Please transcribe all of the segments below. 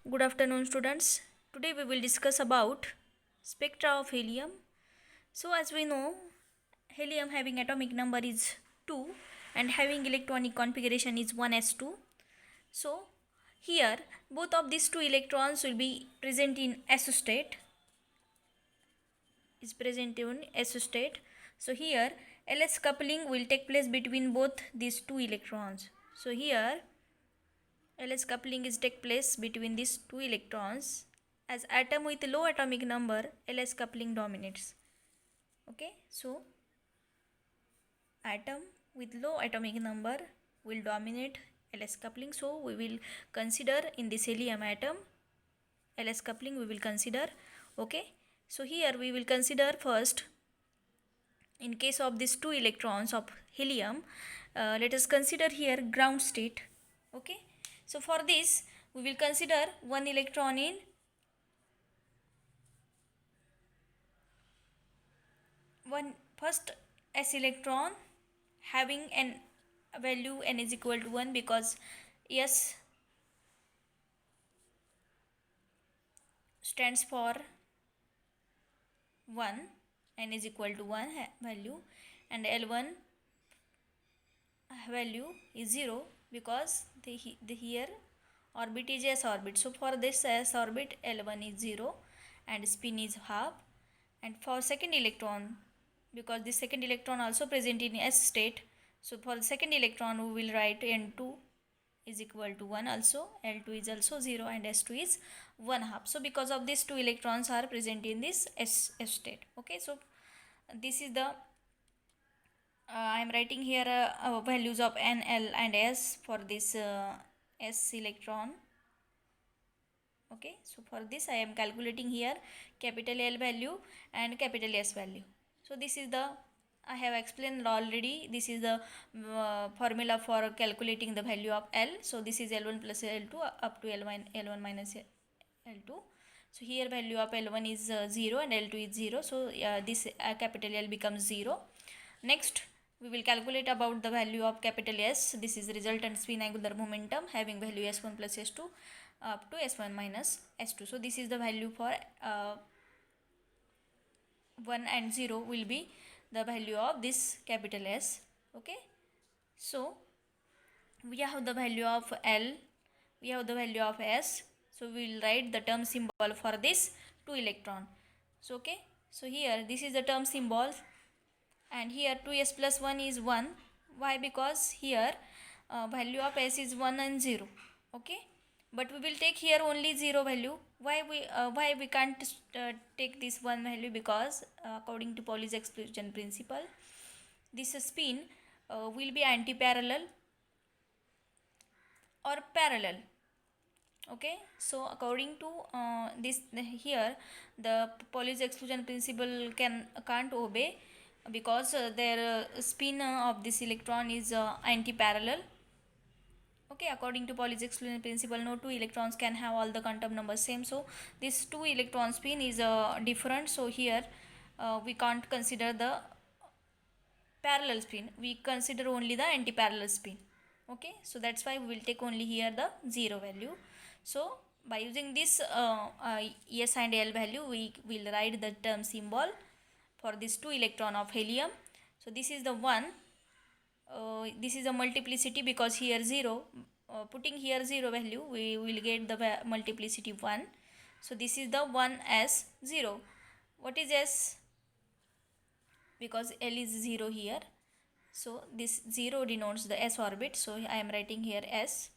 Good afternoon, students. Today we will discuss about spectra of helium. So as we know, helium having atomic number is 2 and having electronic configuration is 1s2. So here both of these two electrons will be present in s state. So here LS coupling will take place between both these two electrons. So here LS coupling is take place between these two electrons. As atom with low atomic number, LS coupling dominates. Okay, so atom with low atomic number will dominate LS coupling. So we will consider in this helium atom LS coupling we will consider. Okay, so here we will consider first in case of these two electrons of helium. Let us consider here ground state. Okay, so for this we will consider one electron in one first s electron having an value n is equal to 1 because s stands for 1, n is equal to 1 value, and L1 value is 0 because the here orbit is s orbit. So for this s orbit L1 is 0 and spin is half. And for second electron, because the second electron also present in s state, so for the second electron we will write n2 is equal to 1 also, L2 is also 0 and s2 is 1 half. So because of these two electrons are present in this s state. Okay, so this is the I am writing here values of n, l and s for this s electron. Okay, so for this I am calculating here capital L value and capital S value. So this is the I have explained already. This is the formula for calculating the value of L. So this is L1 plus L2 up to L1 minus L2. So here value of L1 is 0 and L2 is 0. So this capital L becomes 0. Next we will calculate about the value of capital S. This is resultant spin angular momentum having value S1 plus S2 up to S1 minus S2. So this is the value for 1 and 0 will be the value of this capital S. Okay, so we have the value of L, we have the value of S. So we will write the term symbol for this 2 electron. So okay, so here this is the term symbol and here 2s plus 1 is 1. Why? Because here value of s is 1 and 0. Okay, but we will take here only 0 value. Why we can't take this 1 value? Because according to Pauli's exclusion principle, this spin will be anti-parallel or parallel. Okay, so according to this here the Pauli's exclusion principle can't obey because their spin of this electron is anti-parallel. Okay, according to Pauli's exclusion principle, no two electrons can have all the quantum numbers same. So this two electron spin is different. So here we can't consider the parallel spin. We consider only the anti-parallel spin. Okay, so that's why we will take only here the 0 value. So by using this S and L value, we will write the term symbol for this 2 electron of helium. So this is the 1. This is a multiplicity because here 0. Putting here 0 value, we will get the multiplicity 1. So this is the 1 as 0. What is S? Because L is 0 here. So this 0 denotes the s orbit. So I am writing here s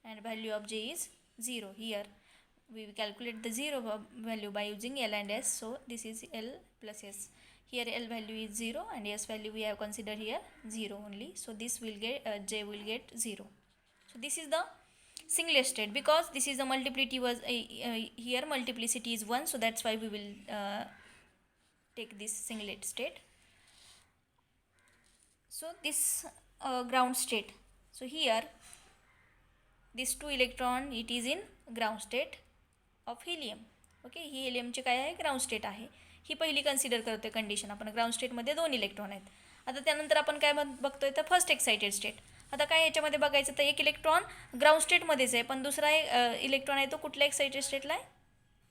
and value of j is 0 here. We will calculate the 0 value by using L and S. So this is L plus S. Here L value is 0 and S value we have considered here 0 only. So this will get j will get 0. So this is the singlet state because this is the multiplicity was here multiplicity is 1. So that's why we will take this singlet state. So this ground state. So here this 2 electron it is in ground state of helium. Okay, ही हेलियमचे काय आहे ground state आहे. ही पहिली consider करतोय condition आपण. Ground स्टेटमध्ये 2 electron आहेत. आता त्यानंतर आपण काय बघतोय तर फर्स्ट एक्साइटेड स्टेट. आता काय याच्यामध्ये बघायचं तर एक इलेक्ट्रॉन ग्राउंड स्टेटमध्येच आहे, पण दुसरा इलेक्ट्रॉन आहे तो कुठल्या एक्साइटेड स्टेटला आहे?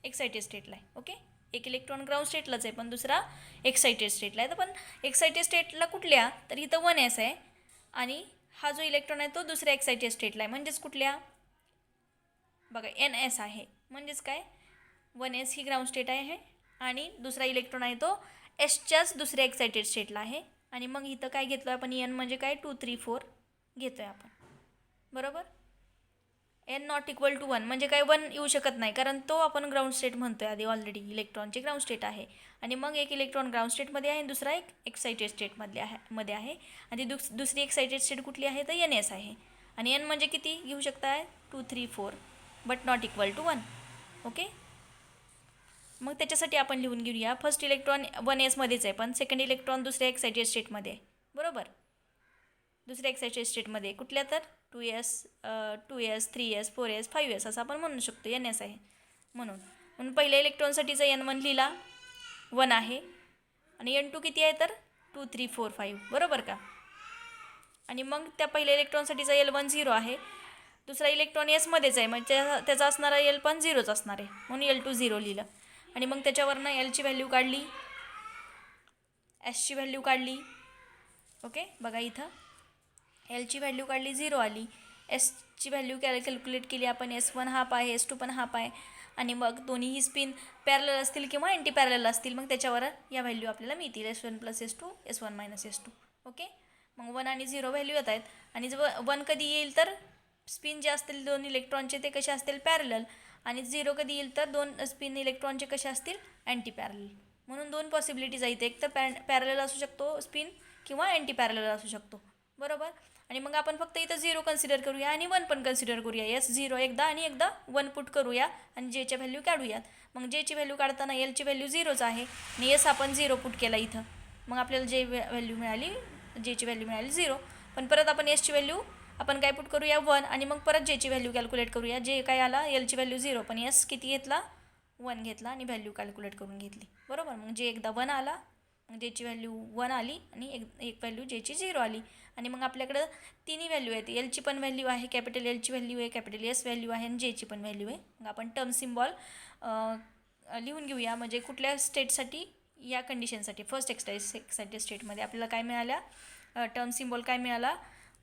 एक्साइटेड स्टेटला आहे. ओके, एक इलेक्ट्रॉन ग्राउंड स्टेटलाच आहे पण दुसरा एक्साइटेड स्टेटला आहे. तर पण एक्साइटेड स्टेटला कुठल्या, तर इथं 1s आहे आणि हा जो इलेक्ट्रॉन आहे तो दुसऱ्या एक्साइटेड स्टेटला आहे, म्हणजेच कुठल्या, बघा ns आहे, म्हणजेच काय 1s ही ग्राउंड स्टेट आहे आणि दुसरा इलेक्ट्रॉन आहे तो एसच्याच दुसऱ्या एक्साइटेड स्टेटला आहे. आणि मग इथं काय घेतलं आपण, n म्हणजे काय 2 3 4 घेतो आहे आपण, बरोबर. n नॉट इक्वल टू 1 म्हणजे काय 1 येऊ शकत नाही, कारण तो आपण ग्राउंड स्टेट म्हणतोय आधी ऑलरेडी, इलेक्ट्रॉनचे ग्राउंड स्टेट आहे. आणि मग एक इलेक्ट्रॉन ग्राउंड स्टेटमध्ये आहे आणि दुसरा एक एक्साइटेड स्टेटमध्ये आहे आणि दुसरी एक्साइटेड स्टेट कुठली आहे तर ns आहे. आणि n म्हणजे किती घेऊ शकताय 2 3 4 but not equal to 1. Okay, मग त्याच्यासाठी आपण लिहून घेऊया, फर्स्ट इलेक्ट्रॉन 1s मध्येच आहे पण सेकंड इलेक्ट्रॉन दुसऱ्या एक्साइटेड स्टेटमध्ये आहे, बरोबर. दुसऱ्या एक्साइटेड स्टेटमध्ये कुठल्या तर 2s 3s 4s 5s असं आपण म्हणू शकतो, ns आहे म्हणून पहिल्या इलेक्ट्रॉनसाठीचा n1 लिहिला 1 आहे आणि n2 किती आहे तर 2 3 4 5, बरोबर का. आणि मग त्या पहिल्या इलेक्ट्रॉनसाठीचा L1 0 आहे, दुसरा इलेक्ट्रॉन एसमध्येच आहे म्हणजे त्याचा असणारा L पण 0च असणार आहे म्हणून L2 0 लिहिलं. आणि मग त्याच्यावरनं Lची व्हॅल्यू काढली, एसची व्हॅल्यू काढली. ओके, बघा इथं Lची व्हॅल्यू काढली 0 आली, एसची व्हॅल्यू कॅल्क्युलेट केली आपण, S1 हाफ आहे S2 पण हाफ आहे आणि मग दोन्हीही स्पिन पॅरलल असतील किंवा अँटी पॅरलल असतील मग त्याच्यावर या व्हॅल्यू आपल्याला मिळतील, S1 + S2 S1 - S2. Okay, मग 1 आणि 0 व्हॅल्यू येत आहेत आणि जर 1 कधी येईल तर स्पिन जे असतील दोन इलेक्ट्रॉनचे ते कसे असतील पॅरलल, आणि 0 कधी येईल तर दोन स्पिन इलेक्ट्रॉनचे कसे असतील अँटी पॅरलल. म्हणून दोन पॉसिबिलिटीज आहेत, एक तर पॅरलल असू शकतो स्पिन किंवा अँटी पॅरलल असू शकतो, बरोबर. आणि मग आपण फक्त इथं 0 कन्सिडर करूया आणि 1 पण कन्सिडर करूया, S0 एकदा आणि एकदा 1 पुट करूया आणि जेच्या व्हॅल्यू काढूयात. मग जेची व्हॅल्यू काढताना Lची व्हॅल्यू 0च आहे आणि S आपण 0 पुट केला इथं, मग आपल्याला जे व्हॅल्यू मिळाली, जेची व्हॅल्यू मिळाली 0. पण परत आपण Sची व्हॅल्यू आपण काय पुट करूया 1 आणि मग परत जेची व्हॅल्यू कॅल्क्युलेट करूया, जे काय आला Lची व्हॅल्यू 0 पण S किती घेतला 1 घेतला आणि व्हॅल्यू कॅल्क्युलेट करून घेतली, बरोबर. मग जे एकदा 1 आला मग जेची व्हॅल्यू 1 आली आणि एक व्हॅल्यू जेची 0 आली. आणि मग आपल्याकडं तिन्ही व्हॅल्यू आहेत, Lची पण व्हॅल्यू आहे, कॅपिटल Lची व्हॅल्यू आहे, कॅपिटल S व्हॅल्यू आहे आणि जेची पण व्हॅल्यू आहे. मग आपण टर्म सिम्बॉल लिहून घेऊया, म्हणजे कुठल्या स्टेटसाठी, या कंडिशनसाठी फर्स्ट एक्साइटेड स्टेटमध्ये आपल्याला काय मिळाल्या, टर्म सिम्बॉल काय मिळाला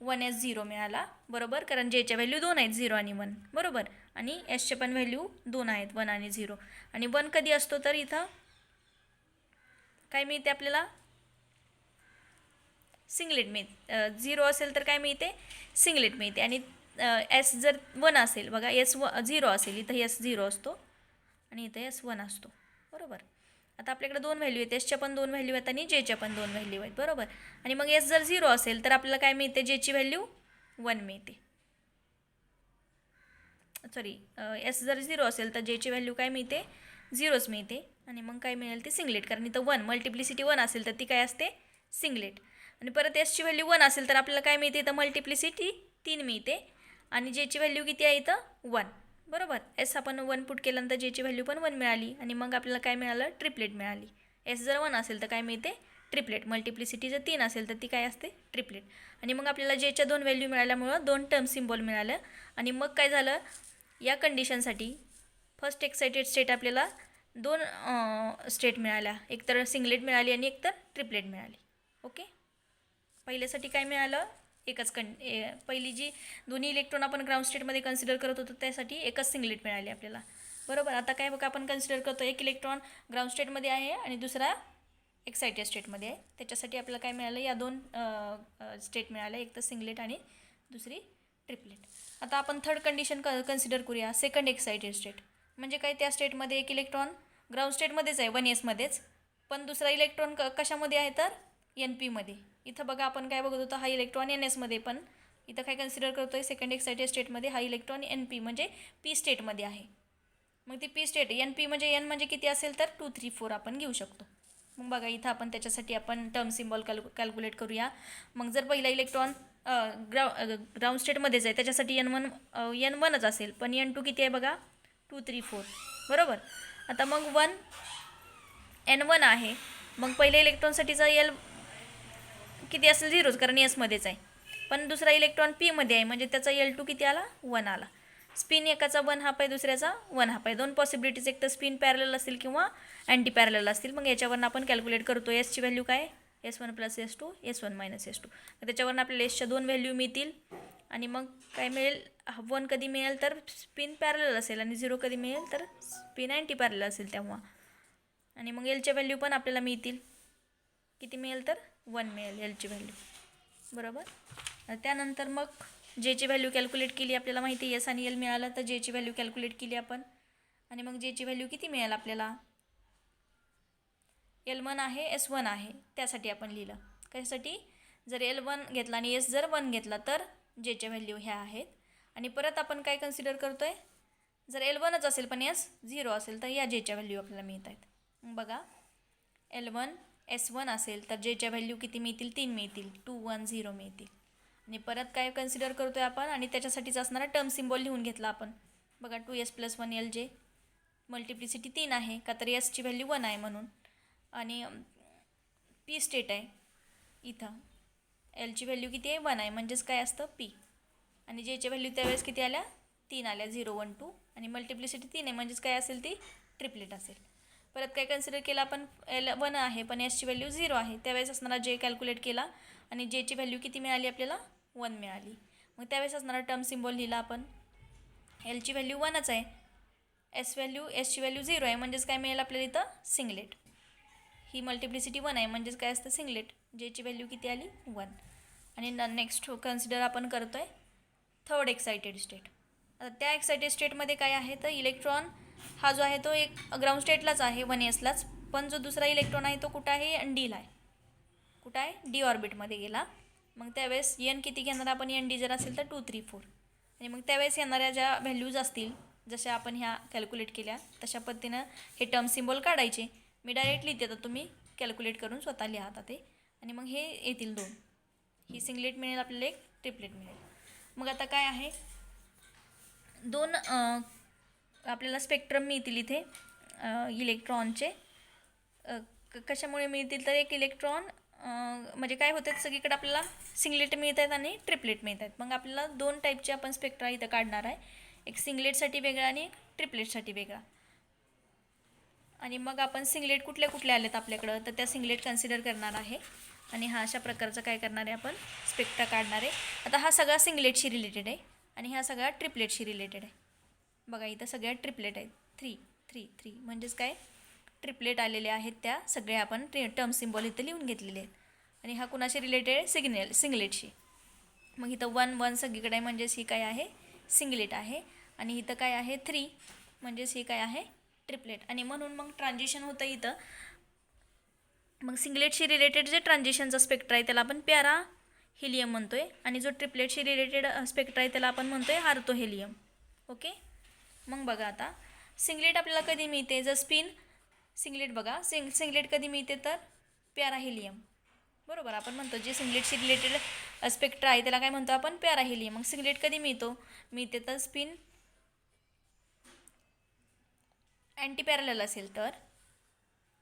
1s0 मिळाला, बरोबर. कारण जेच्या व्हॅल्यू 2 आहेत 0 आणि 1, बरोबर. आणि एसच्या पण व्हॅल्यू 2 आहेत 1 आणि 0. आणि 1 कधी असतो तर इथं काय मिळते आपल्याला सिंगलेट मिळते, 0 असेल तर काय मिळते सिंगलेट मिळते. आणि S जर 1 असेल, बघा S 0 असेल इथं S 0 असतो आणि इथं S 1 असतो, बरोबर. आता आपल्याकडे 2 व्हॅल्यू आहेत, एसच्या पण 2 व्हॅल्यू आहेत आणि जेच्या पण 2 व्हॅल्यू आहेत, बरोबर. आणि मग S जर 0 असेल तर आपल्याला काय मिळते, जेची व्हॅल्यू 1 मिळते, सॉरी S जर 0 असेल तर जेची व्हॅल्यू काय मिळते 0च मिळते. आणि मग काय मिळेल ते सिंगलेट, कारण इथं 1 मल्टिप्लिसिटी 1 असेल तर ती काय असते सिंगलेट. आणि परत एसची व्हॅल्यू 1 असेल तर आपल्याला काय मिळते इथं मल्टिप्लिसिटी 3 मिळते आणि जेची व्हॅल्यू किती आहे इथं 1, बरोबर. एस आपण 1 पुट केल्यानंतर जेची व्हॅल्यू पण 1 मिळाली आणि मग आपल्याला काय मिळालं ट्रिपलेट मिळाली. एस जर 1 असेल तर काय मिळते ट्रिपलेट, मल्टिप्लिसिटी जर 3 असेल तर ती काय असते ट्रिपलेट. आणि मग आपल्याला जेच्या 2 व्हॅल्यू मिळाल्यामुळं 2 टर्म सिम्बॉल मिळालं. आणि मग काय झालं, या कंडिशनसाठी फर्स्ट एक्साइटेड स्टेट आपल्याला 2 स्टेट मिळाल्या, एक तर सिंगलेट मिळाली आणि एक तर ट्रिपलेट मिळाली. ओके, पहिल्यासाठी काय मिळालं एकच पहिली जी दोन्ही इलेक्ट्रॉन आपण ग्राउंड स्टेटमध्ये कन्सिडर करत होतो त्यासाठी एकच सिंगलेट मिळाली आपल्याला, बरोबर. आता काय बघा आपण कन्सिडर करतो, एक इलेक्ट्रॉन ग्राउंड स्टेटमध्ये आहे आणि दुसरा एक्साइटेड स्टेटमध्ये आहे, त्याच्यासाठी आपल्याला काय मिळालं या 2 स्टेट मिळाल्या, एक तर सिंगलेट आणि दुसरी ट्रिपलेट. आता आपण थर्ड कंडिशन कन्सिडर करूया, सेकंड एक्साइटेड स्टेट. म्हणजे काय, त्या स्टेटमध्ये एक इलेक्ट्रॉन ग्राउंड स्टेटमध्येच आहे 1s मध्येच, पण दुसरा इलेक्ट्रॉन कशामध्ये आहे तर NP मध्ये. इथं बघा आपण काय बघत होतो, हा इलेक्ट्रॉन NS मध्ये, पण इथं काय कन्सिडर करतो आहे सेकंड एक्साइटेड स्टेटमध्ये हा इलेक्ट्रॉन NP म्हणजे P स्टेटमध्ये आहे. मग ती P स्टेट NP म्हणजे N म्हणजे किती असेल तर 2 3 4 आपण घेऊ शकतो. मग बघा इथं आपण त्याच्यासाठी आपण टर्म सिम्बॉल कॅल्क्युलेट करूया. मग जर पहिला इलेक्ट्रॉन ग्राउंड स्टेटमध्येच आहे त्याच्यासाठी N1च असेल, पण N2 किती आहे बघा 2 3 4, बरोबर. आता मग N1 आहे, मग पहिल्या इलेक्ट्रॉनसाठीचा L किती असेल 0च कारण एसमध्येच आहे. पण दुसरा इलेक्ट्रॉन पीमध्ये आहे, म्हणजे त्याचा L2 किती आला, 1 आला. स्पिन एकाचा 1 हाफ आहे, दुसऱ्याचा 1 हाफ आहे. दोन पॉसिबिलिटीज, एक तर स्पिन पॅरलल असतील किंवा अँटी पॅरलल असतील. मग याच्यावरून आपण कॅल्क्युलेट करतो एसची व्हॅल्यू काय, S1 + S2, S1 - S2. त्याच्यावरून आपल्याला एसच्या 2 व्हॅल्यू मिळतील. आणि मग काय मिळेल, 1 कधी मिळेल तर स्पिन पॅरलल असेल, आणि 0 कधी मिळेल तर स्पिन अँटी पॅरलल असेल तेव्हा. आणि मग एलच्या व्हॅल्यू पण आपल्याला मिळतील. किती मिळेल तर 1 मिळेल एलची व्हॅल्यू, बरोबर. त्यानंतर मग जेची व्हॅल्यू कॅल्क्युलेट केली, आपल्याला माहिती आहे एस आणि एल मिळालं, तर जेची व्हॅल्यू कॅल्क्युलेट केली आपण. आणि मग जेची व्हॅल्यू किती मिळेल आपल्याला, L1 आहे, S1 आहे, त्यासाठी आपण लिहिलं. कशासाठी, जर L1 घेतला आणि S जर 1 घेतला तर जेच्या व्हॅल्यू ह्या आहेत. आणि परत आपण काय कन्सिडर करतो आहे, जर L1च असेल पण S 0 असेल तर या जेच्या व्हॅल्यू आपल्याला मिळत आहेत. बघा, L1 S1 असेल तर जेच्या व्हॅल्यू किती मिळतील, 3 मिळतील, 2 1 0 मिळतील. आणि परत काय कन्सिडर करतो आहे आपण, आणि त्याच्यासाठीच असणारा टर्म सिम्बॉल लिहून घेतला आपण. बघा, 2S + 1 LJ, मल्टिप्लिसिटी 3 आहे का, तर एसची व्हॅल्यू 1 आहे म्हणून. आणि पी स्टेट आहे इथं, एलची व्हॅल्यू किती आहे, 1 आहे, म्हणजेच काय असतं पी. आणि जेच्या व्हॅल्यू त्यावेळेस किती आल्या, 3 आल्या, 0 1 2. आणि मल्टिप्लिसिटी 3 आहे, म्हणजेच काय असेल ती ट्रिपलेट असेल. परत काय कन्सिडर केलं आपण, L1 आहे पण एसची व्हॅल्यू 0 आहे, त्यावेळेस असणारा जे कॅल्क्युलेट केला, आणि जेची व्हॅल्यू किती मिळाली आपल्याला, 1 मिळाली. मग त्यावेळेस असणारा टर्म सिम्बॉल लिहिला आपण. एलची व्हॅल्यू 1च आहे, एसची व्हॅल्यू 0 आहे, म्हणजेच काय मिळेल आपल्याला इथं सिंगलेट. ही मल्टिप्लिसिटी 1 आहे, म्हणजेच काय असतं सिंगलेट. जेची व्हॅल्यू किती आली, 1. आणि नेक्स्ट कन्सिडर आपण करतो आहे थर्ड एक्सायटेड स्टेट. आता त्या एक्सायटेड स्टेटमध्ये काय आहे, तर इलेक्ट्रॉन हा जो आहे तो एक ग्राउंड स्टेटलाच आहे, 1sलाच. पण जो दुसरा इलेक्ट्रॉन आहे तो कुठं आहे, डीला आहे. कुठं आहे, डी ऑर्बिटमध्ये गेला. मग त्यावेळेस एन किती घेणार आपण, एन डी जर असेल तर 2 3 4. आणि मग त्यावेळेस येणाऱ्या ज्या व्हॅल्यूज असतील, जशा आपण ह्या कॅल्क्युलेट केल्या, तशा पद्धतीनं हे टर्म सिम्बॉल काढायचे. मी डायरेक्ट लिहिते, तर तुम्ही कॅल्क्युलेट करून स्वतः लिहा आता ते. आणि मग हे येतील 2, ही सिंगलेट मिळेल आपल्याला, एक ट्रिपलेट मिळेल. मग आता काय आहे, 2 आपल्याला स्पेक्ट्रम मिळतील इथे इलेक्ट्रॉनचे. कशामुळे मिळतील, तर एक इलेक्ट्रॉन म्हणजे काय होतं, सगळीकडे आपल्याला सिंगलेट मिळत आहेत आणि ट्रिपलेट मिळत आहेत. मग आपल्याला 2 टाईपचे आपण स्पेक्ट्रा इथं काढणार आहे, एक सिंगलेटसाठी वेगळा आणि एक ट्रिपलेटसाठी वेगळा. आणि मग आपण सिंगलेट कुठल्या कुठल्या आलेत आपल्याकडं, तर त्या सिंगलेट कन्सिडर करणार आहे. आणि हा अशा प्रकारचं काय करणार आहे आपण, स्पेक्ट्रा काढणार आहे. आता हा सगळा सिंगलेटशी रिलेटेड आहे, आणि हा सगळा ट्रिपलेटशी रिलेटेड आहे. बघा, इथं सगळ्या ट्रिपलेट आहेत, 3 3 3, म्हणजेच काय ट्रिपलेट आलेले आहेत, त्या सगळ्या आपण टर्म सिम्बॉल इथं लिहून घेतलेले आहेत. आणि हा कुणाशी रिलेटेड आहे, सिंगलेटशी. मग इथं 1 1 सगळीकडे आहे, म्हणजेच ही काय आहे, सिंगलेट आहे. आणि इथं काय आहे, 3, म्हणजेच ही काय आहे, ट्रिपलेट. आणि म्हणून मग ट्रान्झिशन होतं इथं. मग सिंगलेटशी रिलेटेड जे ट्रान्झिशनचा स्पेक्ट्रा आहे त्याला आपण पॅरा हेलियम म्हणतो आहे, आणि जो ट्रिपलेटशी रिलेटेड स्पेक्ट्रा आहे त्याला आपण म्हणतो आहे आर्थो हेलियम. ओके. मग बघा, आता सिंगलेट आपल्याला कधी मिळते, जर स्पिन सिंगलेट, बघा सिंगलेट कधी मिळते तर पॅरा हेलियम, बरोबर. आपण म्हणतो जे सिंगलेटशी रिलेटेड स्पेक्ट्रा आहे त्याला काय म्हणतो आपण, पॅरा हेलियम. मग सिंगलेट कधी मिळते तर स्पिन अँटी पॅरलल असेल तर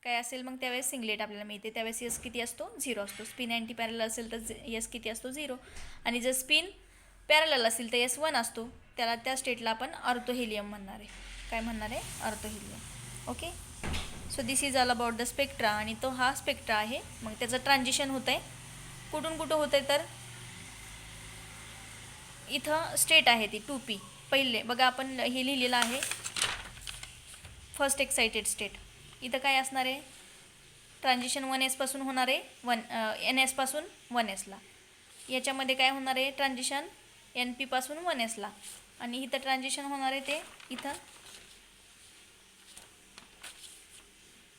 काय असेल, मग त्यावेळेस सिंगलेट आपल्याला मिळते. त्यावेळेस यस किती असतो, 0 असतो. स्पिन अँटी पॅरलल असेल तर यस किती असतो, 0. आणि जर स्पिन पॅरलल असेल तर यस 1 असतो. त्याला त्या स्टेटला आपण ऑर्थो हेलियम म्हणणार आहे. काय म्हणणार आहे, ortho helium. Okay. So this is all about the spectra. आणि तो हा स्पेक्ट्रा आहे. मग त्याचं ट्रान्झिशन होतं आहे, कुठून कुठं होतं आहे, तर इथं स्टेट आहे ती 2p. पहिले बघा, आपण हे लिहिलेलं आहे फर्स्ट एक्सायटेड स्टेट. इथं काय असणार आहे, ट्रान्झिशन 1s पासून होणार आहे, NS पासून 1sला. याच्यामध्ये काय होणार आहे, ट्रान्झिशन NP पासून 1sला. आणि इथं ट्रान्झिशन होणार आहे ते इथं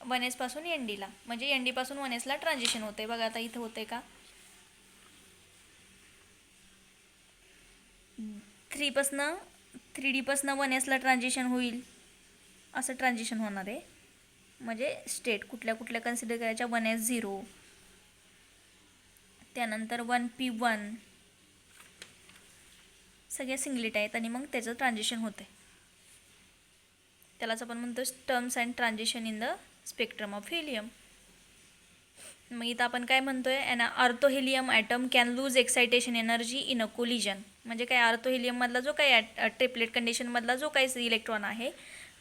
1s पासून NDला, म्हणजे ND पासून 1sला ट्रान्झिशन होतं आहे. बघा, आता इथं होतं आहे का, 3D पासून 1sला ट्रान्झिशन होईल, असं ट्रान्झिशन होणार आहे. म्हणजे स्टेट कुठल्या कुठल्या कन्सिडर करायच्या, 1s 0, त्यानंतर 1p1, सगळ्या सिंगलेट आहेत. आणि मग त्याचं ट्रान्झिशन होतं आहे, त्यालाच आपण म्हणतो terms and transition in the spectrum of helium. मग इथं आपण काय म्हणतोय, an ortho helium atom can lose excitation energy in a collision. म्हणजे काय, अर्थ हिलियममधला जो काही ट्रिपलेट कंडिशनमधला जो काही इलेक्ट्रॉन आहे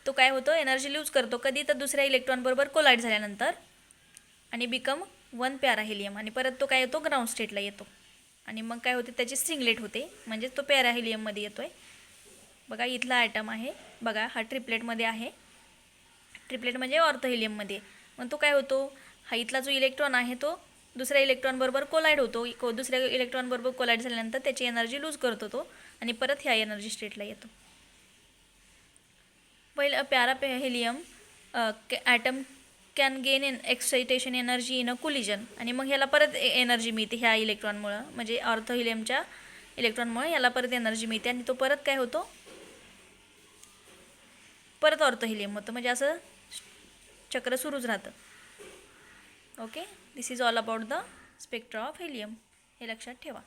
तो काय होतो, एनर्जी लूज करतो कधी, तर दुसऱ्या इलेक्ट्रॉनबरोबर कोलाईड झाल्यानंतर, आणि बिकम वन पॅरा हिलियम, आणि परत तो काय येतो, ग्राउंड स्टेटला येतो. आणि मग काय होते, त्याची स्ट्रिंगलेट होते, म्हणजे तो पॅरा हिलियममध्ये येतो आहे. बघा इथला ॲटम आहे, बघा हा ट्रिपलेटमध्ये आहे, ट्रिपलेट म्हणजे अर्थ हिलियममध्ये. मग तो काय होतो, हा इथला जो इलेक्ट्रॉन आहे तो दुसऱ्या इलेक्ट्रॉनबरोबर कोलाईड होतो, दुसऱ्या इलेक्ट्रॉनबरोबर कोलाईड झाल्यानंतर त्याची एनर्जी लूज करतो तो, आणि परत ह्या एनर्जी स्टेटला येतो. पहिलं para helium atom can gain excitation energy in a collision, आणि मग ह्याला परत एनर्जी मिळते ह्या इलेक्ट्रॉनमुळं, म्हणजे अर्थ हिलियमच्या इलेक्ट्रॉनमुळे याला परत एनर्जी मिळते, आणि तो परत काय होतो, परत अर्थ हिलियम होतं. म्हणजे असं चक्र सुरूच राहतं. Okay, this is all about the spectra of helium. हे लक्षात ठेवा.